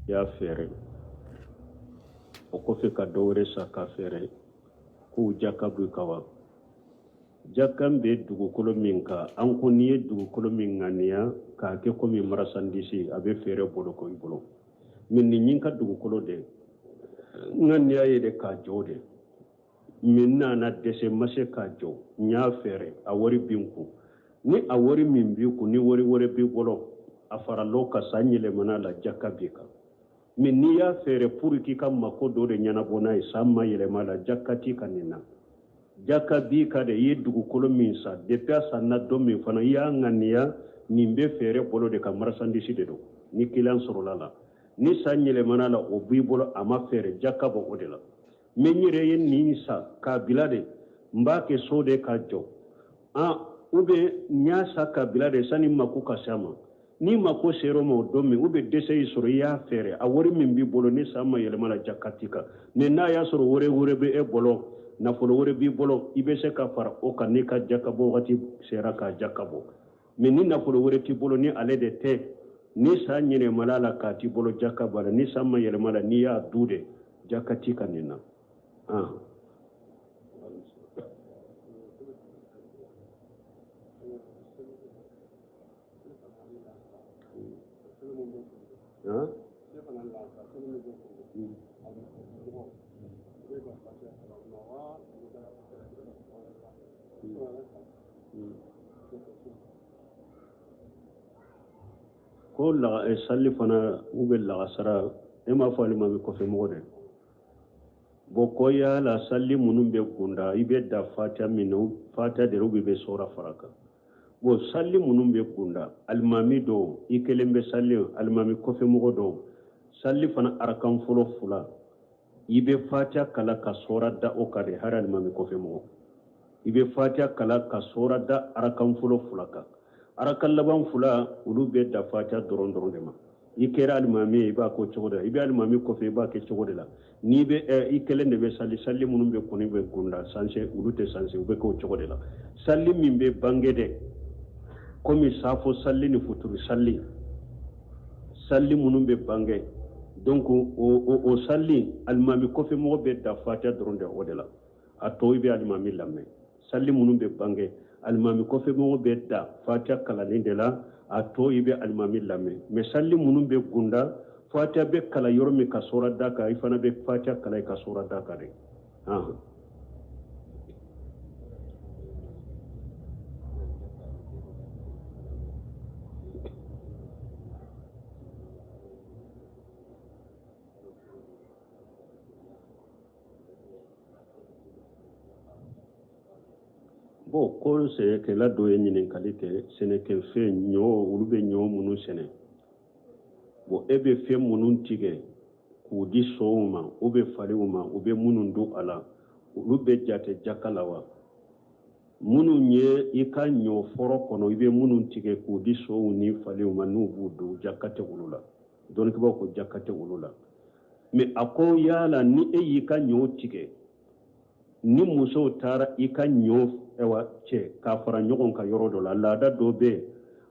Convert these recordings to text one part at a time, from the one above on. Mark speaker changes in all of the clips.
Speaker 1: y'a fɛɛrɛ o kɔfɛ ka dɔ wɛrɛ sa ka fɛɛrɛ k'u jaka b'u kan wa jaka bɛ dugukolo min kan an ko n'i ye dugukolo min ŋaniya k'a kɛ komi marasandisi a bɛ fɛɛrɛ bolo ko i bolo mɛ nin ɲin ka dugukolo de ŋaniya ye de k'a jɔ de min nana dɛsɛ ma se k'a jɔ n y'a fɛɛrɛ a wari b'i kun ni a wari min b'i kun ni wari wɛrɛ b'i bolo a faral'o kan sa yɛlɛmana la jaka b'i kan mɛ n'i y'a fɛɛrɛ pour k'i ka mako dɔ de ɲɛnabɔ n'a ye sa ma yɛlɛma la jaka t'i ka nin na jaka b'i ka de i ye dugukolo min sa depuis a sanna don min fana i y'a ŋaniya nin bɛ fɛɛrɛ bolo de ka marasandisi de don ni client sɔrɔla la ni sa yɛlɛmana la o b'i bolo a ma fɛɛrɛ jaka bɔ o de la mɛ n yɛrɛ ye nin sa k'a bila de n b'a kɛ so de ka jɔ ou bien n y'a sa k'a bila de sani mako ka se a ma ni mako sera o ma o don min ou bien dɛsɛ y'i sɔrɔ i y'a fɛɛrɛ a wari min b'i bolo ni sa ma yɛlɛma la jaka t'i kan mɛ n'a y'a sɔrɔ wari wɛrɛ bɛ e bolo nafolo wɛrɛ b'i bolo i bɛ se ka fara o kan n'i ka jaka bɔ wagati sera k'a jaka bɔ mɛ ni nafolo wɛrɛ t'i bolo ni ale de tɛ ni sa yɛlɛmana la k'a t'i bolo jaka b'a la ni sa ma yɛlɛma la n'i y'a du de jaka t'i ka nin na ko salli fana u bɛ lagasara e m'a fɔ alimami kɔfɛ mɔgɔ dɛ bon ko yala salli minnu bɛ kunda i bɛ da fatiha min na fatiha de u bɛ sora fara kan bon salli minnu bɛ kunda alimami dɔw i kelen bɛ salli alimami kɔfɛ mɔgɔ dɔw salli fana arakan fɔlɔ fila i bɛ fatiha kala ka sora da o kan de hari alimami kɔfɛ mɔgɔ i bɛ fatiha kala ka sora da arakan fɔlɔ fila kan arakan laban fila olu bɛ da fatiha dɔrɔn dɔrɔn de ma i kɛra alimami ye i b'a k'o cogo de la i bɛ alimami kɔfɛ i b'a kɛ cogo de la n'i bɛ i kelen de bɛ salli minnu bɛ kɔni bɛ kunda sanse olu tɛ sanse u bɛ k'o cogo de la salli min bɛ bange dɛ komi safo salli ni futuri salli minnu bɛ bange donc o salli alimami kɔfɛ mɔgɔ bɛ da fatiha dɔrɔn de o de la a tɔ i bɛ alimami lamɛn salli minnu bɛ bange alimami kɔfɛ mɔgɔ bɛ da fatiha kalanni de la a tɔ i bɛ alimami lamɛn mais salli minnu bɛ gunda fatiha bɛ kala yɔrɔ min ka sora da kan i fana bɛ fatiha kala ka sora da kan de bon ko sɛnɛkɛla dɔ ye ɲininkali kɛ sɛnɛkɛfɛn ɲɔ olu bɛ ɲɔ minnu sɛnɛ bon e bɛ fɛn minnu tigɛ k'u di sɔɔw ma u bɛ falenw ma u bɛ minnu don a la olu bɛ jate jaka la wa minnu ye i ka ɲɔ fɔrɔ kɔnɔ i bɛ minnu tigɛ k'u di sɔɔw ni falenw ma n'u b'u don jaka tɛ olu la dɔnnikɛbaw ko jaka tɛ olu la mais a ko yala ni e y'i ka ɲɔ tigɛ ni musow taara i ka ɲɔ cɛ k'a fara ɲɔgɔn kan yɔrɔ dɔ la laada dɔ bɛ yen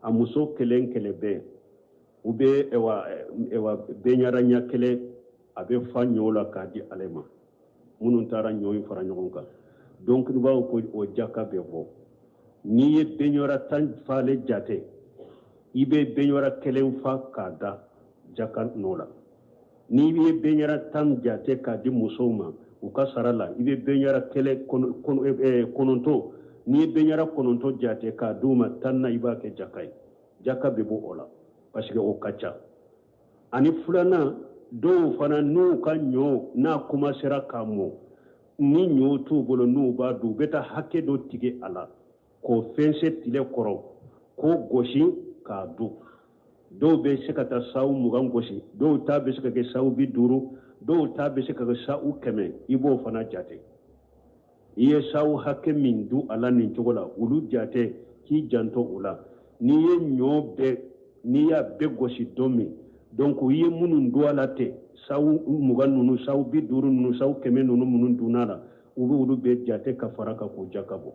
Speaker 1: a muso kelen kelen bɛ u bɛ bɛɲara ɲɛ kelen a bɛ fa ɲɔ la k'a di ale ma minnu taara ɲɔ in fara ɲɔgɔn kan donc baw ko o jaka bɛ bɔ n'i ye bɛɲara tan falen jate i bɛ bɛɲara kelen fa k'a da jaka nɔ la n'i ye bɛɲara tan jate k'a di musow ma u ka sara la i bɛ bɛɲara kelen kɔnɔntɔn n'i ye bɛɲara kɔnɔntɔn jate k'a d'u ma tan na i b'a kɛ jaka ye jaka bɛ bɔ o la parce que o ka ca ani filanan dɔw fana n'u ka ɲɔ n'a commencera k'a mɔ ni ɲɔ t'u bolo n'u b'a dun u bɛ taa hakɛ dɔ tigɛ a la k'o fɛnsɛ tile kɔrɔ k'o gosi k'a dun dɔw bɛ se ka taa sawu 20 gosi dɔw ta bɛ se ka kɛ sawu 50 dɔw ta bɛ se ka kɛ sawu 100 i b'o fana jate i ye sawu hakɛ min dun a la nin cogo la olu jate k'i janto o la n'i ye ɲɔ bɛɛ n'i y'a bɛɛ gosi don min donc i ye minnu dun a la ten sawu 20 ninnu sawu 50 ninnu sawu 100 ninnu minnu dunna la u bɛ olu bɛɛ jate ka fara kan k'o jaka bɔ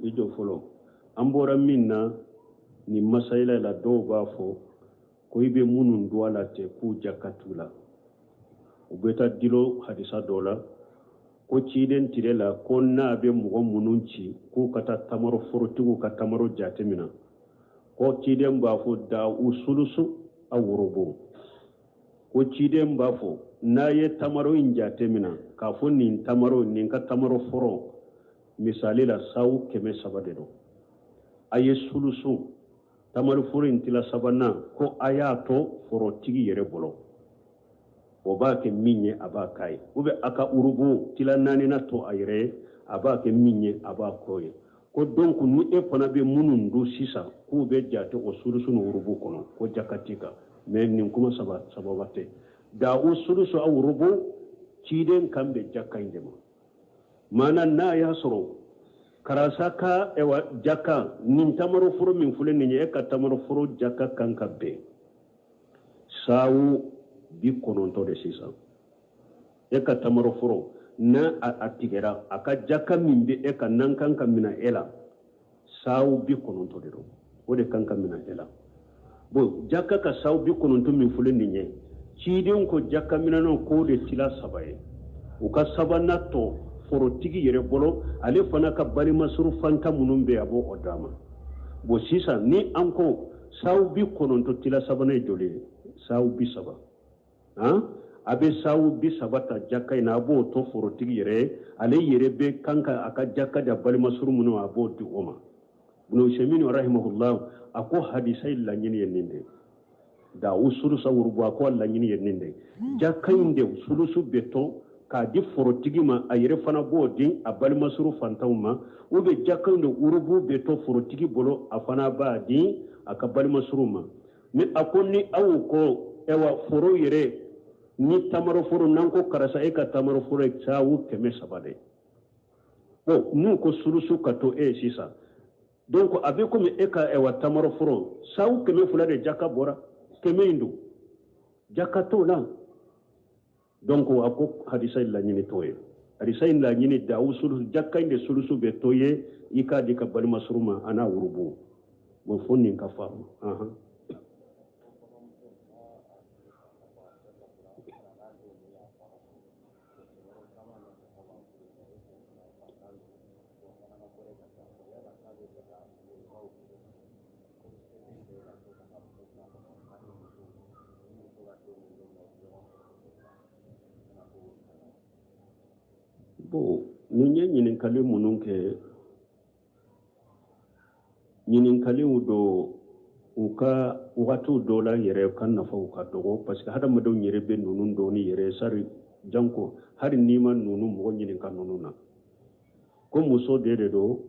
Speaker 1: ijo folo an bɔra min na ni masayila la dɔw b'a fɔ ko i bɛ minnu don a la ten k'u jakatu la u bɛ taa dilo hadisa dɔ la ko ciden tile la ko n'a bɛ mɔgɔ minnu ci k'u ka taa tamaro forotigiw ka tamaro jate mina ko ciden b'a fɔ da u sulusu a worobo ko ciden b'a fɔ n'a ye tamaro in jate mina k'a fɔ nin tamaro nin ka tamaro foro misali la sawu 300 de don a ye sulusu tamaro foro in tila sabanan ko a y'a to forotigi yɛrɛ bolo o b'a kɛ min ye a b'a k'a ye ou bien a ka urubu tila 4nan to a yɛrɛ ye a b'a kɛ min ye a b'a k'o ye ko donc ni e fana bɛ minnu don sisan k'u bɛ jate o sulusu ni urubu kɔnɔ ko jakati kan mais nin kuma sababa tɛ da o sulusu a urubu ciden kan bɛ jaka in de ma maana n'a y'a sɔrɔ karasa ka ewa jaka nin tamaro foro min filɛ nin ye e ka tamaro foro jaka kan ka bɛn sawu 90 de sisan e ka tamaro foro na a tigɛra a ka jaka min bɛ e ka nan kan ka minɛ e la sawu 90 de don o de kan ka minɛ e la bon jaka ka sawu 90 min filɛ nin ye ciden ko jaka minɛnw k'o de tila 3 ye u ka sabanan tɔ forotigi yɛrɛ bolo ale fana ka balimasuru fanta minnu bɛ a b'o o d'a ma bon sisan ni an ko sawu 90 tila sabanan ye joli ye sawu 30 a bɛ sawu 30 ta jaka in na a b'o to forotigi yɛrɛ ye ale yɛrɛ bɛ kan ka a ka jaka da balimasuru minnu a b'o di o ma Ibn Usaymin rahimahullah a ko hadisa in laɲini ye nin de da u sulusa wurubu a ko laɲini ye nin de jaka in de sulusu bɛ to k'a di forotigi ma a yɛrɛ fana b'o di a balimasuru fantanw ma ou bien jaka in de urubu bɛ to forotigi bolo a fana b'a di a ka balimasuru ma ni a ko ni aw ko ewa foro yɛrɛ ni tamaro foro n'an ko karisa e ka tamaro foro ye sawu 300 de bon n'u ko sulusu ka to e sisan donc a bɛ komi e ka ewa tamaro foro sawu 200 de jaka bɔra 100 in don jaka t'o la donc a ko hadisa in laɲini t'o ye hadisa in laɲini da sulusu jaka in de sulusu bɛ to ye i k'a di ka balimasuru ma a n'a wurubu bon fo nin ka faamu bon nin ye ɲininkali minnu kɛ ɲininkaliw don u ka wagatiw dɔw la yɛrɛ ka nafaw ka dɔgɔ parce que hadamadenw yɛrɛ bɛ ninnu dɔn ni yɛrɛ sari janko hali n'i ma ninnu mɔgɔ ɲininka ninnu na ko muso de don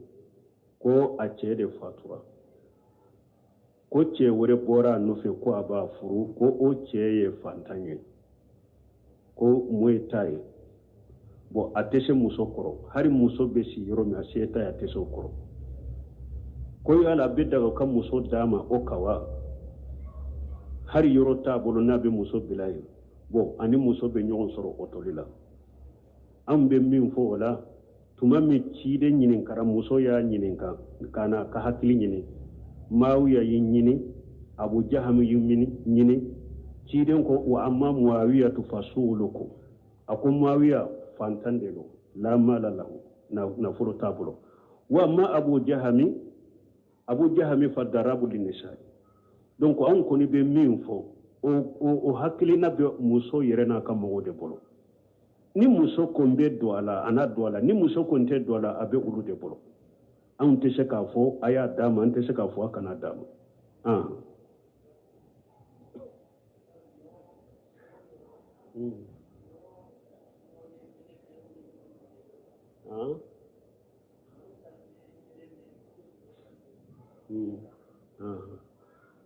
Speaker 1: ko a cɛ de fatura ko cɛ wɛrɛ bɔra a nɔfɛ ko a b'a furu ko o cɛ ye fantan ye ko mun ye ta ye bon a tɛ se muso kɔrɔ hali muso bɛ si yɔrɔ min a se ta ye a tɛ se o kɔrɔ ko yala a bɛ daga ka muso d'a ma o kan wa hali yɔrɔ t'a bolo n'a bɛ muso bila yen bon ani muso bɛ ɲɔgɔn sɔrɔ o tɔli la an bɛ min fɔ o la tuma min ciden ɲininkara muso y'a ɲininka ka na ka hakili ɲini Muawiya y'i ɲini Abu Jaham y'i ɲini ciden ko wa amma Muawiya tufasuluku a ko Muawiya fantan de don la mala lahu nafolo t'a bolo wa amma Abu Jahami fadarabu linisai donc an kɔni bɛ min fɔ o hakilina bɛ muso yɛrɛ n'a ka mɔgɔw de bolo ni muso kɔni bɛ don a la a n'a don a la ni muso kɔni tɛ don a la a bɛ olu de bolo anw tɛ se k'a fɔ a y'a d'a ma an tɛ se k'a fɔ a kana d'a ma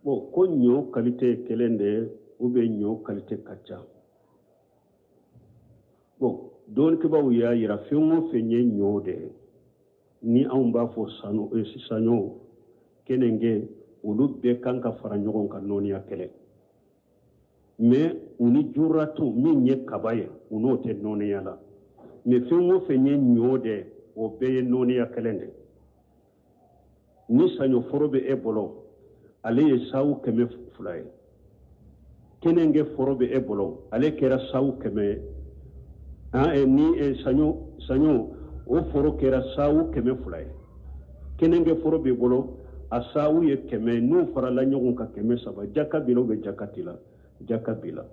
Speaker 1: bon ko ɲɔ qualité kelen de ou bien ɲɔ qualité ka ca bon dɔɔnikɛbaw y'a yira fɛn o fɛn ye ɲɔ de ni anw b'a fɔ saɲɔ kenenge olu bɛɛ kan ka fara ɲɔgɔn kan nɔniya kɛlɛ mais u ni juratu min ye kaba ye u n'o tɛ nɔniya la mais fengo fenye nyode o be noni ya kelende ni sanyo forobe e bolo ale ye sawu keme fulaye kenenge forobe e bolo ale kera sawu keme ni sanyo o foro kera sawu keme fulaye kenenge forobe bolo a sawu ye keme nu farala nyogun ka keme saba jaka bilo be jakatila jaka bila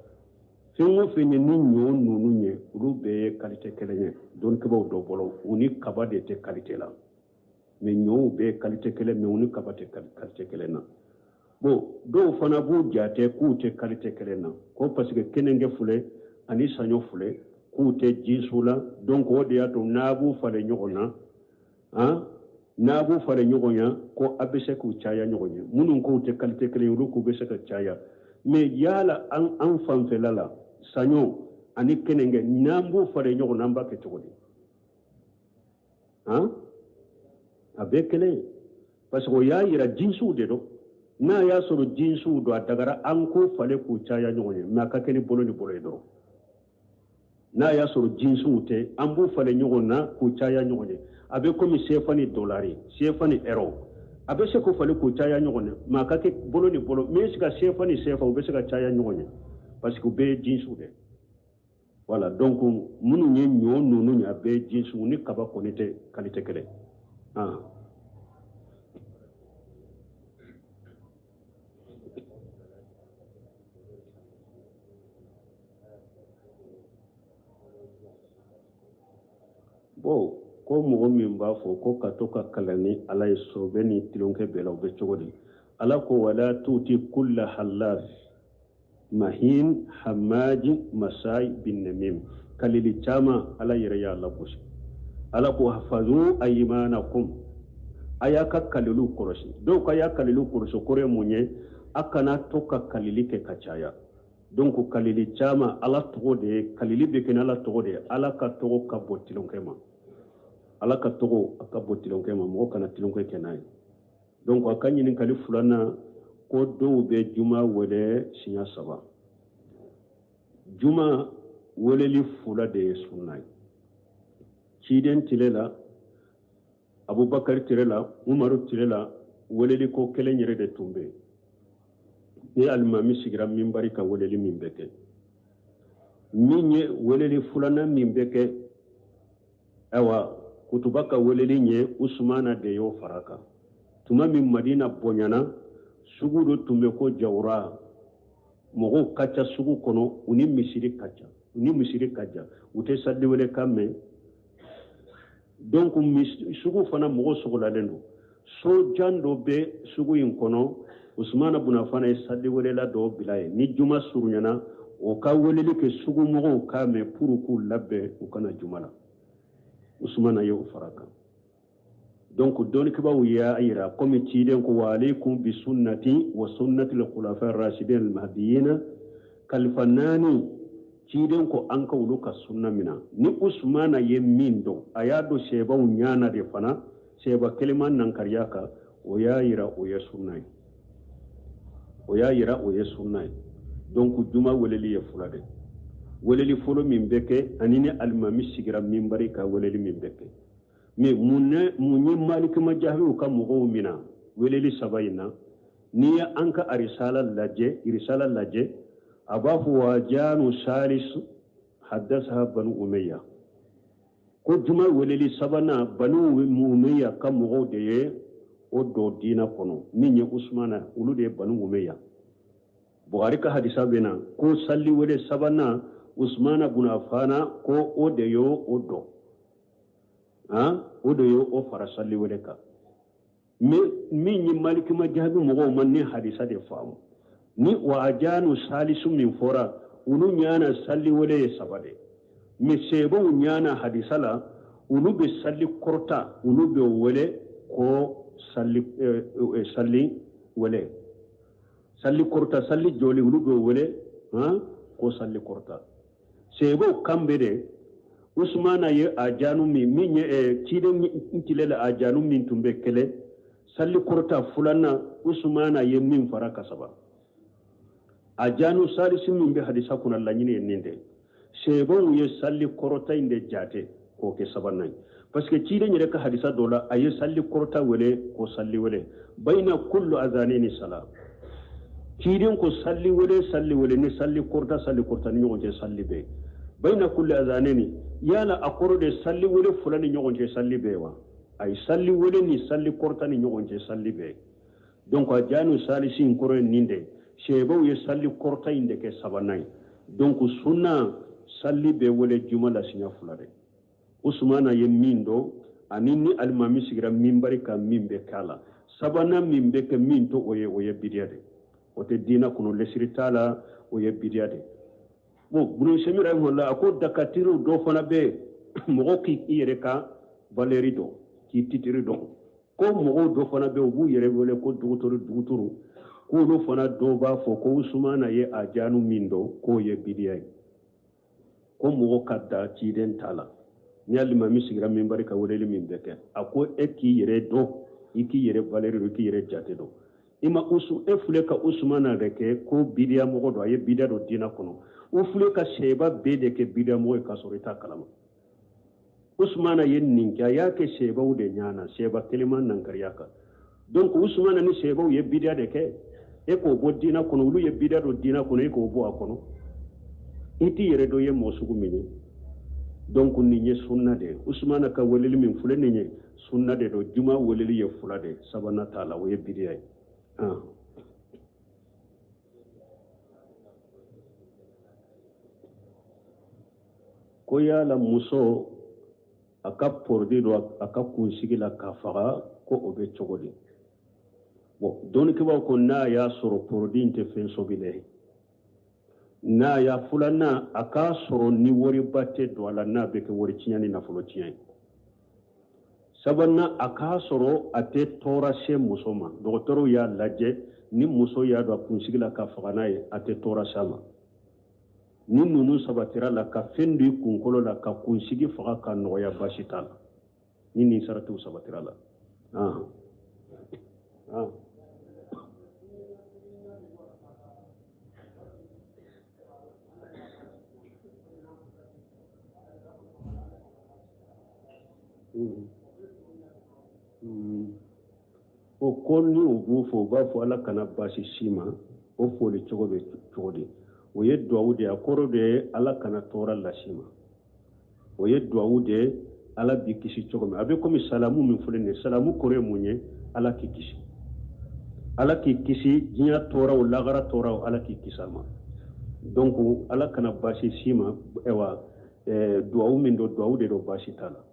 Speaker 1: fengo fenye ni nyo nunu nye ulu be kalite kelenye don keba do bolo uni kaba de te kalite la mais nyo be kalite kele mais uni kaba te kalite kelena bo do fana bu jate ku te kalite kelena ko parce que kenenge fule ani sanyo fule ku te jisula donc o de ato nabu fale nyogona nabu fale nyogonya ko abese ku chaya nyogonya munun ko te kalite kele ulu ku bese ka chaya mais yala an fanfelala sanyo ani kenenge nambu fare nyogo namba ke togodi abekele parce que ya ira jinsu de do na ya soro jinsu do adagara anko fale ku chaya nyogo ne ma ka keni bolo ni bolo do na ya soro jinsu te ambu fale nyogo na ku chaya nyogo ne abe komi sefani dolari sefani euro abe se ko fale ku chaya nyogo ne ma ka ke bolo ni bolo mais sika sefani sefa obe se ka chaya nyogo ne parce que be jinsu de voilà donc munu nye nyo nunu nya be jinsu ni kaba konete kalite kele bo ko mo min ba fo ko ka to ka kalani ala so beni tilonke bela obe chogodi ala ko wala tuti kull halaf mahin hamaji masai bin namim kalili chama ala yira ya Allah bushi ala ko hafazu aymanakum ayaka kalilu koroshi donc aya kalilu koroshi kore munye akana toka kalili ke kachaya donc kalili chama ala togode kalili be ken ala togode ala ka togo ka botilon kema ala ka togo ka botilon kema mo kana tilon ke kenai donc akanyi ni kali fulana ko do be juma wele sinya saba juma wele li fula de sunnai ciden tilela abubakar tilela umaru tilela wele li ko kelen yere de tumbe ni almami sigira minbari ka wele li minbeke minye wele li fulana minbeke awa kutubaka wele li nye usmana de yo faraka tuma min madina bonyana sugu do tumbe ko jawra mogo kacha sugu kono uni misiri kacha ute sadde wele kamme donc sugu fana mogo sogola lendo so jando be sugu in kono usmana buna fana sadde wele la do bilaye ni juma surunyana o ka wele ke sugu mogo kamme pour ku labbe ukana jumala usmana yo faraka donc doni kiba wiya ayira comme tiiden ko waalaikum bi sunnati wa sunnati al khulafa ar-rashidin al-mahdiyyin kalfanani tiiden ko anka wuluka sunna mina ni usmana yemindo ayado sheba unyana de fana sheba kaliman nan karyaka o yayira o yesunai donc juma weleli ya fulade weleli folo min beke anini almami sigira minbari ka weleli min beke mais munye malik majahu ka mugo mina weleli sabayina ni anka arisala laje abafu wajanu salis hadatha banu umayya ko juma weleli sabana banu umayya ka mugo de o do dina kono ninye usmana ulude banu umayya buhari ka hadisa bena ko salli wele sabana usmana bun afana ko o de yo odo o de yo o fara salli wele ka min yi maliki majabi mogo man ni hadisa de famu ni wa ajanu salisu min fora ulu nyana salli wele sabade mi sebo nyana hadisa la ulu be salli korta ulu be wele ko salli wele salli korta salli joli ulu be wele ko salli korta sebo kambede usmana ye ajanu min ye tiden intilela ajanu min tumbe kele salli korta fulana usmana ye min fara kasaba ajanu salisi min be hadisa kuna lanyine nende sebo ye salli korta inde jate ko ke sabanai parce que ci de nyere ka hadisa dola ayi salli korta wele ko salli wele bayna kullu azanini sala ci den ko salli wele ni salli korta ni nyoje salli be bayna kullu azanini yala akoro salli wele fulani nyoje salli be wa ay salli wele ni salli korta ni nyoje salli be donc a janu salisi nkoro ninde shebo ye salli korta inde ke sabanai donc sunna salli be wele juma la sinya fulade usmana ye mindo anini almami sigira mimbari ka mimbe kala sabana mimbe ke minto oye bidiade ote dina kuno lesritala oye bidiade bo bunu semira wala ako dakatiru do fana be mogo ki yere ka valeri do ki titiri do ko mogo do fana be bu yere wele ko duguturu ko do fana do ba fo ko usmana ye ajanu mindo ko ye bidiade ko mogo kadda ci den tala ni alima sigira mimbari ka wele min beke ako eki yere do iki yere valeri do ki yere jate do ima usu efule ka usmana reke ko bidia mogo do aye bidia do dina kono ufule ka sheba bede ke bidia mogo ka sorita kalama usmana yen ninka ya ke sheba ude nyana sheba kelima nangariyaka donc usmana ni sheba ye bidia de ke e ko bo dina kono ulu ye bidia do dina kono e ko bo akono iti yere do ye mosugu minye donc ninye sunna de usmana ka weleli min fule ninye sunna de do juma weleli ye fula de sabana tala wo ye bidiya ko yala muso aka pordi do aka kunsigi la ka faga ko obe chogodi bon don ke ba ko na ya soro pordi inte fen sobile na ya fulana aka soro ni wori batte do ala na be ke wori cinyani na fulo cinyani sabanna aka soro ate tora she musoma doktoro ya laje ni muso ya do kunsigila ka fagana ye ate tora sama ni nunu sabatira la ka fendi kunkolo la ka kunsigi faga ka no ya bashitala ni saratu sabatira la o konni o bufo ba fo ala kana basi sima o foli cogobe cogodi o ye duwawu de akoro de ala kana tora la sima o ye duwawu de ala bi kisi cogome abe komi salamu min fole ne salamu kore munye ala ki kisi jinya tora o lagara tora o ala ki kisama donc ala kana basi sima ewa duwawu min do duwawu de do basi tala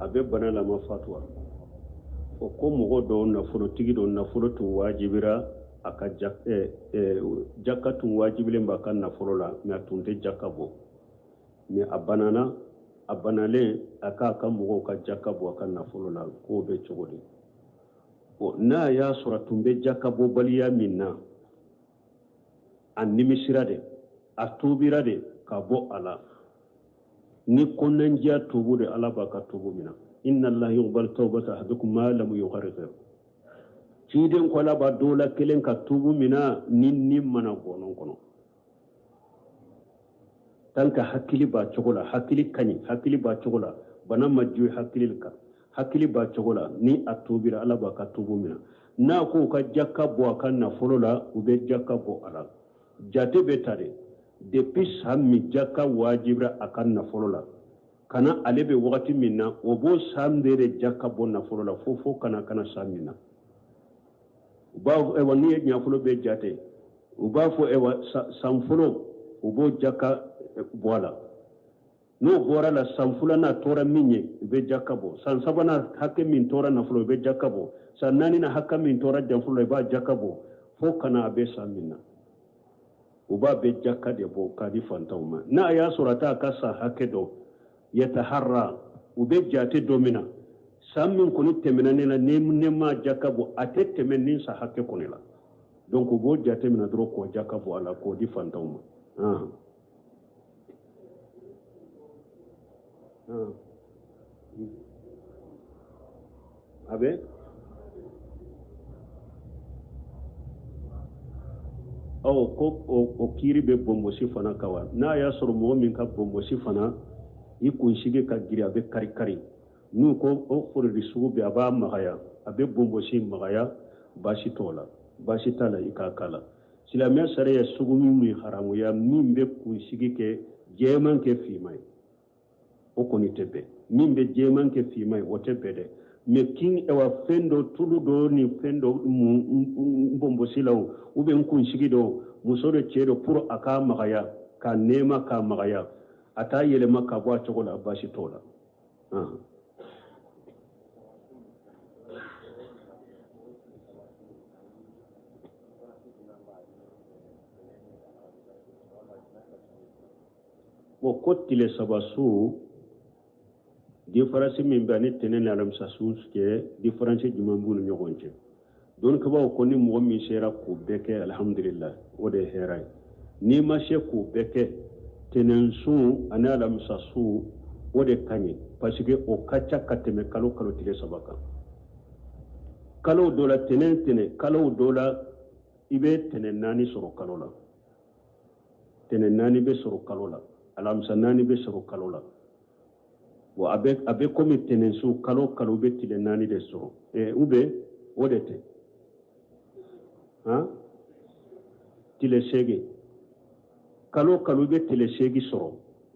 Speaker 1: abe bana la mafatwa o ko mogo do nafolo tigi do nafolo tu wajibira aka jakatu wajibile mbaka nafolo la me atunte jakabo me abanale aka mogo ka jakabo aka nafolo la ko be chogodi o na ya sura tumbe jakabo baliya minna an nimisira de atubira de kabo ala ni konanjiya tubu de ala baka tubu mina inna allaha yuqbal tawbata ahadikum ma lam yughargir ciden ko la ba dola kelen ka tubu mina ninni mana gonon kono tanka hakili ba chogola hakili kani hakili ba chogola bana majju hakili ba chogola ni atubira ala baka tubu mina na ko ka jakka bo kan na folola ube jakka bo ala jate betare depuis sammi jakka wajibra akan na folola kana alebe wakati minna obo samdere jakka bon na folola fofo kana samina uba ewa ni nya folo be jate uba fo ewa samfolo ubo jakka boala no bora la samfula na tora minye be jakka bo san sabana hakke min tora na folo be jakka bo san nani na hakka min tora jamfolo ba jakka bo fo kana be samina uba be jakka de bo kadi fantawma na ya surata kasa hakke do yataharra ube jate domina sammin kuni temena ne ma jakka bo ate temenin sa hakke kunila donc bo jate mina doro ko jaka bo ala ko di fantaw ma abe ko o kiri be bombosi fana kawa na ya soro mo min ka bombosi fana i kunsige ka giri abe kari nu ko o fori sugu be aba magaya abe bombosi magaya bashi tola bashi tala ikakala silamia sariya sugu mi haramu ya min be kunsige ke jeman ke fimai o koni tebe min be jeman ke fimai o tebe de me king ewa fendo tulu do ni fendo bombosi law ube kunsige do musore chedo pour aka magaya ka nema ka magaya ata yele maka bo chogola bashi tola wo kotile sabasu difference min bani tenen alam sasu ke difference jumambulu nyogonje don ka ba ko ni mo mi sera ko beke alhamdulillah o de heray ni ma she ko beke tenen su ana alam sasu o de kanye parce que o kacha kateme kalo tile sabaka kalo dola tenen kalo dola ibe tenen nani soro kalo la tenen nani be soro kalo la alam sanani be soro kalo la wo abe komi tenen su kalo be tile nani de soro ube o de te tile sege kalo be tile segi soro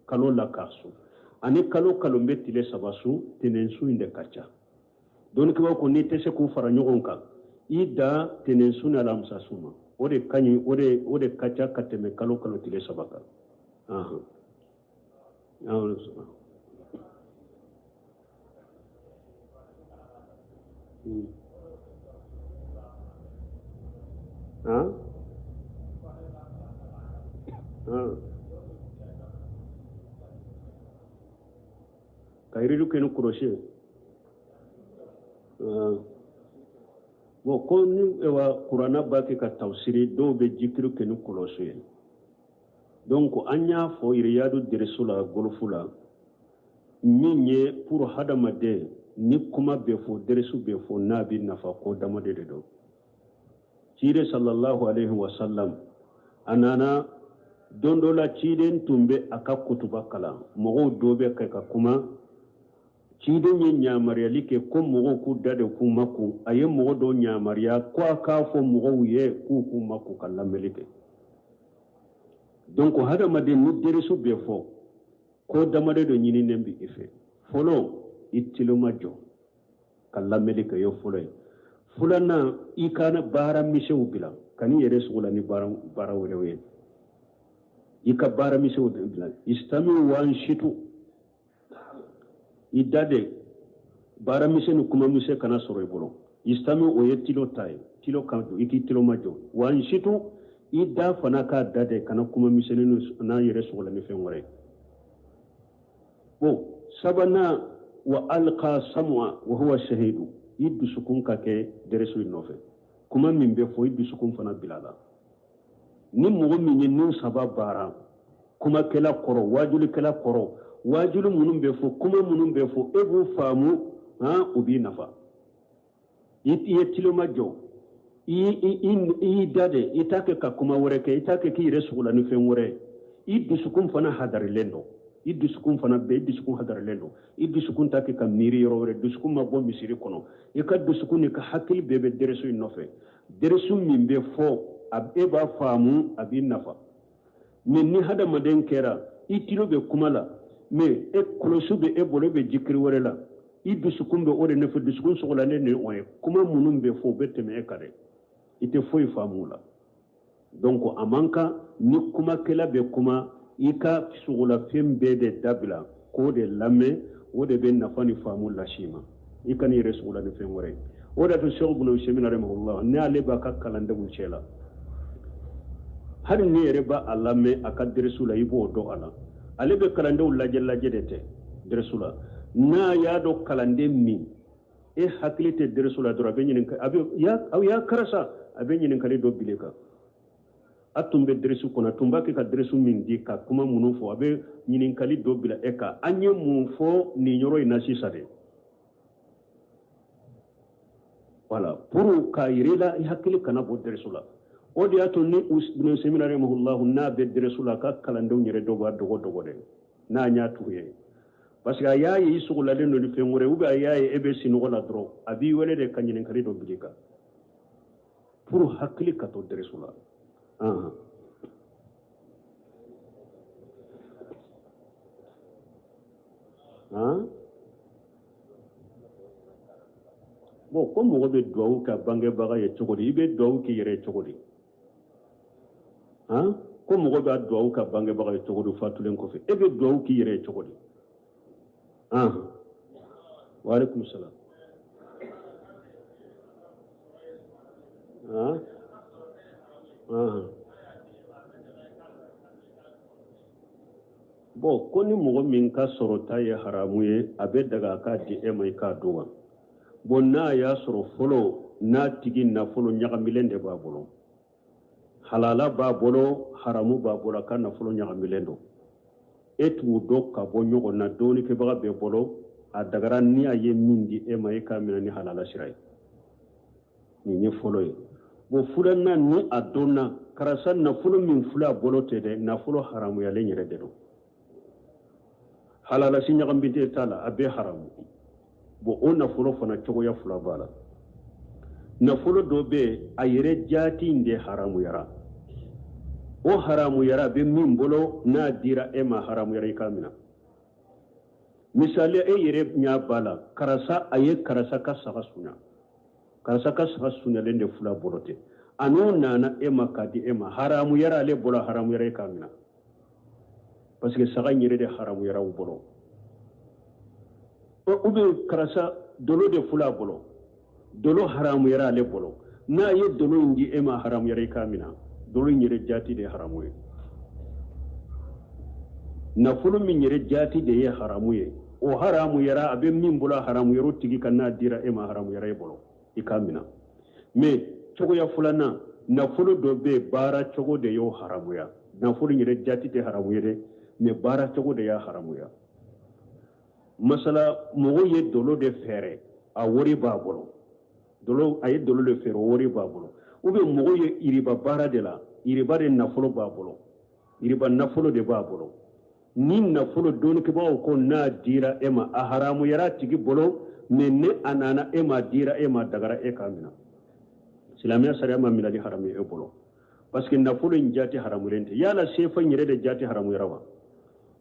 Speaker 1: kalo la kasu ani kalo be tile sabasu tenensu inde kacha don ko ko ni tese ku fara nyogon ka ida tenensu na lamsa suma ode kanyi ode kacha kateme kalo tile sabaka kairidu kenu kuroshe wo ko ni ewa qur'ana baki ka tafsiri do be jikiru kenu kuroshe donc anya fo iriyadu dirsula golfula minye pour hadamade ni kuma be fo dersu be fo nabi nafa ko damade de do cire sallallahu alaihi wasallam anana dondola ciden tumbe aka kutuba kala mogo dobe kai ka kuma ciden yin nyamariya like ko mogo ku dade ku maku aye mogo do nyamariya ko aka fo mogo ye ku maku kala melike donc hada madin ni deresu be fo ko damade do nyini nembi ife folo itilo majo kala melike yo folo fulana ikana bara mishew bila kani yere sugula ni bara werewe ika bara mishew bila istami wan shitu idade bara mishew kuma mishe kana soro ibolo istami o yetilo tay tilo kanto iki tilo majo wan shitu ida fana ka dade kana kuma mishe na yere sugula ni fenwore bo sabana wa alqa sam'a wa huwa shahidu iddu sukun ka ke deresu inofe kuma min be fo iddu sukun fana bilala ni mogo min ye nin saba bara kuma kela koro wajulu kela koro wajulu munun be fo kuma munun be fo ebu famu ubi nafa ye tiloma jo i dade itake ka kuma wore ke itake ki resugula ni fen wore iddu sukun fana hadari lendo iddu sukun fana be iddu sukun hadar lendo iddu sukun take ka miri yorore iddu sukun ma bo misiri kono e ka iddu sukun ka hakil bebe deresu inofe deresu min be fo abe ba famu abi nafa min ni hada maden kera itilo be kumala me e kolosu be e bolo be jikri worela iddu sukun be ore ne fo iddu sukun sogola ne oye kuma munum be fo be teme e kare ite foy famula donc amanka ni kuma kela be kuma ika sugula fembe de dabla ko de lame o de ben nafani famu lashima ika ni resugula de femore o da to shaykh ibn usaymin rahimahullah ne ale ba ka kalanda bul chela har ni reba alame aka resula ibo do ala ale be kalanda ul laje de te resula na ya do kalande mi e hakilite deresula dora be nyinin ka abe ya karasa abe nyinin kali do bileka atumbe deresu kona tumba ke ka deresu min di ka kuma munu fo abe nyinin kali do bila eka anye mun fo ni nyoro ina sisade wala pour ka irela hakili kana bo deresula o de ato ni ibn seminare mahullahu na be deresula ka kalando nyere do ba dogo de na nya tuye parce que ayayi sugula le no li fengore ube ayayi ebe sinogo la dro abi wele de kanyinen kali do bilika pour hakili ka to deresula bon ko mogo be duwawu ka bangebaga ye cogo di i be duwawu ki yɛrɛ cogo di ko mogo be a duwawu ka bangebaga ye cogo di fatulen kɔfɛ e be duwawu ki yɛrɛ cogo di waalaikum salam bon ko ni mogo min ka sɔrɔ ta ye haramu ye a be daga a k'a di e ma i k'a dun wa bon n'a y'a sɔrɔ fɔlɔ n'a tigi nafolo ɲagamilen de b'a bolo halala b'a bolo haramu b'a bolo a ka nafolo ɲagamilen don e t'u dɔn ka bɔ ɲɔgɔn na dɔɔnikɛbaga bɛɛ bolo a dagara ni a ye min di e ma e k'a minɛ ni halala sira ye nin ye fɔlɔ ye bon furanna ni a dɔnna karisa nafolo min filɛ a bolo tɛ dɛ nafolo haramuyalen yɛrɛ de don halala si ɲagambite t'a la a bɛɛ haramu bon o nafolo fana cogoya fila b'a la nafolo dɔ bɛ a yɛrɛ jaati in de haramuyara o haramuyara a bɛ min bolo n'a dira e ma haramuyara i k'a minɛ misali e yɛrɛ ɲɛ b'a la karisa a ye karisa ka saga suɲa karisa ka saga suɲalen de fila bolo tɛ a n'o nana e ma k'a di e ma haramuyara ale bolo haramuyara i k'a minɛ parce que saga in yɛrɛ de haramuyara u bolo ou bien karasa dolo de fula bolo dolo haramu yara ale bolo n'a ye dolo in di e ma haramu yara i k'a minɛ dolo in yɛrɛ jaati de ye haramu ye nafolo min yɛrɛ jaati de ye haramu ye o haramu yara a bɛ min bolo haramu yara o tigi ka n'a dira e ma haramu yara i bolo i k'a minɛ mais cogoya filanan nafolo dɔ bɛ yen baara cogo de y'o haramuya nafolo in yɛrɛ jaati tɛ haramu ye dɛ mais baara cogo de y'a haramuya masala mɔgɔ ye dolo de fɛɛrɛ a wari b'a bolo dolo a ye dolo de fɛɛrɛ o wari b'a bolo ou bien mɔgɔ ye iriba baara de la iriba de nafolo b'a bolo iriba nafolo de b'a bolo ni nafolo dɔɔnikɛbagaw ko n'a dira e ma a haramuyara a tigi bolo mais ne a nana e ma dira e ma dagara e k'a minɛ silamɛya sariya ma minɛli haramu ye e bolo parce que nafolo in jaati haramulen tɛ yala sefa in yɛrɛ de jaati haramuyara wa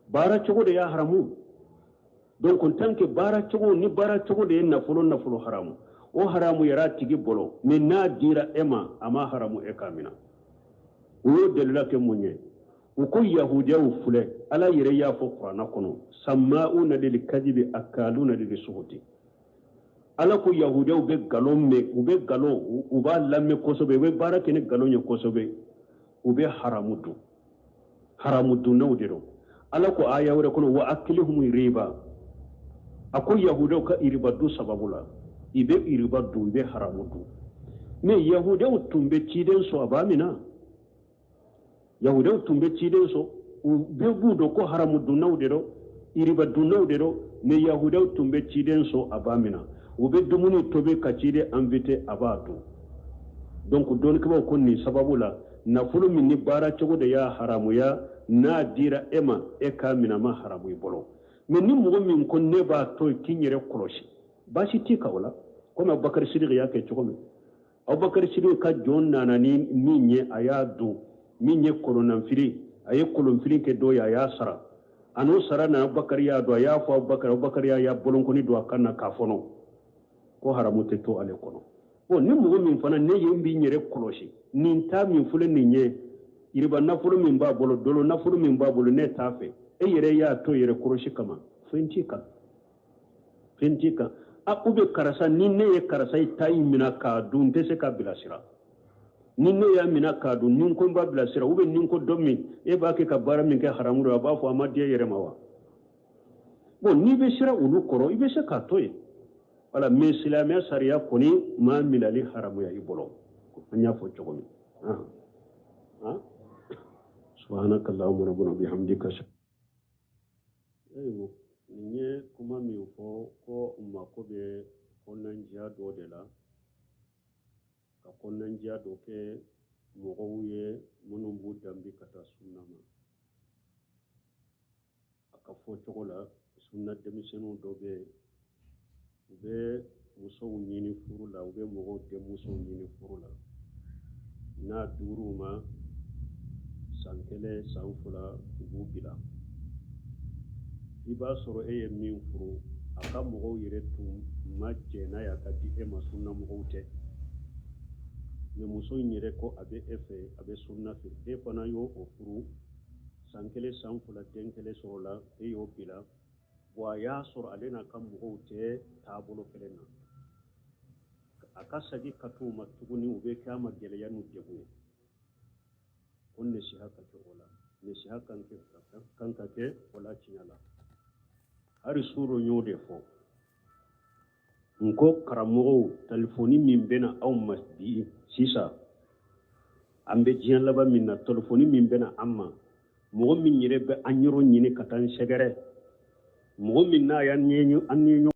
Speaker 1: baara cogo de y'a haramu donc en tant que baara cogo ni baara cogo de ye nafolo haramu o haramu yara tigi bolo mais n'a dira e ma a ma haramu e k'a minɛ o y'o dalila kɛ mun ye u ko yahudiyaw filɛ ala yɛrɛ y'a fɔ kuranna kɔnɔ samma'una lil kadibi akaluna lil suhuti ala ko yahudiyaw bɛ galon mɛn u bɛ galon u b'a lamɛn kosɛbɛ u bɛ baara kɛ ni galon ye kosɛbɛ u bɛ haramu dunnaw de don ala ko aya wɛrɛ kɔnɔ wa akilihum riba a ko yahudiyaw ka iriba du sababu la i bɛ iriba du i bɛ haramu du mais yahudiyaw tun bɛ ciden sɔrɔ a b'a minɛ yahudiyaw tun bɛ ciden sɔrɔ u bɛɛ b'u dɔn ko haramu dunnaw de don iriba dunnaw de don mais yahudiyaw tun bɛ ciden sɔrɔ a b'a minɛ u bɛ dumuni tobi ka ciden invité a b'a dun donc dɔɔnikɛlaw ko nin sababu la nafolo min ni baara cogo de y'a haramuya n'a dira e ma e k'a minɛ a ma haramu i bolo mais ni mɔgɔ min ko ne b'a to k'i yɛrɛ kɔlɔsi baasi t'i kan o la komi Abubakar Sidiki y'a kɛ cogo min Abubakar Sidiki ka jɔn nana ni min ye a y'a dun min ye kolonnanfili a ye kolonfili kɛ dɔ ye a y'a sara a n'o sara nana Abubakar y'a dɔn a y'a fɔ Abubakar y'a bolonkoni don a kan na k'a fɔnɔ ko haramu tɛ to ale kɔnɔ bon ni mɔgɔ min fana ne ye n b'i yɛrɛ kɔlɔsi nin t'a min filɛ nin ye iriba nafolo min b'a bolo dolo nafolo min b'a bolo ne t'a fɛ e yɛrɛ y'a to yɛrɛ kɔlɔsi kama fɛn t'i kan a ou bien karisa ni ne ye karisa i ta in minɛ k'a dun n tɛ se k'a bilasira ni ne y'a minɛ k'a dun ni n ko n b'a bilasira ou bien ni n ko dɔ min e b'a kɛ ka baara min kɛ haramu don a b'a fɔ a ma diya yɛrɛ ma wa bon n'i bɛ siran olu kɔrɔ i bɛ se k'a to yen wala mais silamɛ sariya kɔni ma minali haramuya i bolo an y'a fɔ cogo min subhanaka allahumma rabbana bihamdika nin ye kuma min fɔ ko u mako bɛ kɔnɔnandiya dɔ de la ka kɔnɔnandiya dɔ kɛ mɔgɔw ye minnu b'u danbe ka taa sunna ma a ka fɔ cogo la sunna denmisɛnninw dɔ bɛ yen u bɛ musow ɲini furu la u bɛ mɔgɔw denmusow ɲini furu la n'a duuru ma san kelen san fila u b'u bila i b'a sɔrɔ e ye min furu a ka mɔgɔw yɛrɛ tun ma jɛ n'a y'a ka di e ma sunna mɔgɔw tɛ mais muso in yɛrɛ ko a bɛ e fɛ a bɛ sunna fɛ e fana y'o furu san kelen san fila den kelen sɔrɔ la e y'o bila wa a y'a sɔrɔ ale n'a ka mɔgɔw tɛ taabolo kelen na a ka segin ka t'u ma tuguni u bɛ k'a ma gɛlɛya n'u degun ye ko nasiha ka kɛ o la nasiha kan ka kɛ o la tiɲɛ la hari suro y'o de fɔ n ko karamɔgɔw telefoni min bɛna aw ma bi sisan an bɛ diɲɛ laban min na telefoni min bɛna an ma mɔgɔ min yɛrɛ bɛ an yɔrɔ ɲini ka taa n sɛgɛrɛ mɔgɔ min n'a y'an ni